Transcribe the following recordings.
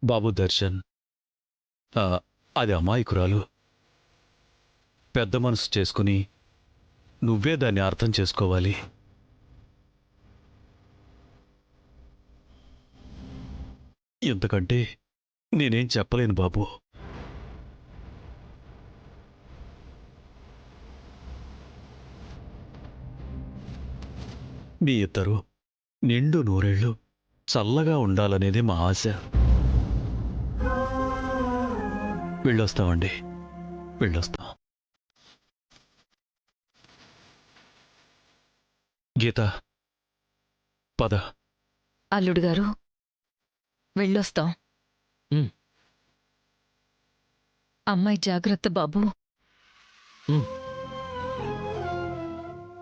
బాబు దర్శన్, ఆ, అది అమాయకురాలు. పెద్ద మనసు చేసుకుని నువ్వే దాన్ని అర్థం చేసుకోవాలి. ఇంతకంటే నేనేం చెప్పలేను బాబు. మీ ఇద్దరు నిండు నూరేళ్లు చల్లగా ఉండాలనేది మా ఆశ. వెళ్ళొస్తామండి, వెళ్ళొస్తాం. గీత, పద. అల్లుడు గారు, వెళ్ళొస్తాం. అమ్మాయి జాగ్రత్త బాబు.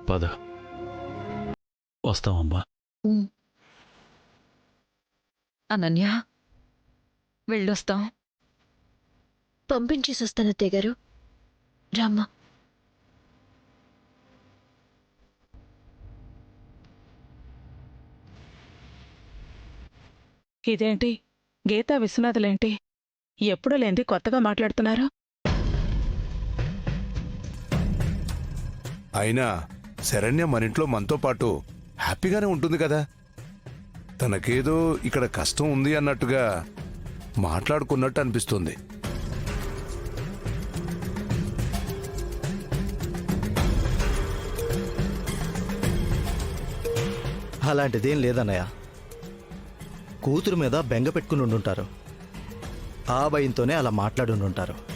పద, వస్తామమ్మా. అనన్య, వెళ్ళొస్తాం. పంపించేసొస్తాను అత్తయ్య గారు. రామ్మా. ఇదేంటి, గీతా విశ్వనాథులేంటి ఎప్పుడూ లేంది కొత్తగా మాట్లాడుతున్నారు? అయినా శరణ్య మనింట్లో మనతో పాటు హ్యాపీగానే ఉంటుంది కదా. తనకేదో ఇక్కడ కష్టం ఉంది అన్నట్టుగా మాట్లాడుకున్నట్టు అనిపిస్తుంది. అలాంటిదేం లేదన్నయ్య. కూతురు మీద బెంగ పెట్టుకుని ఉండుంటారు. ఆ భయంతోనే అలా మాట్లాడుండుంటారు.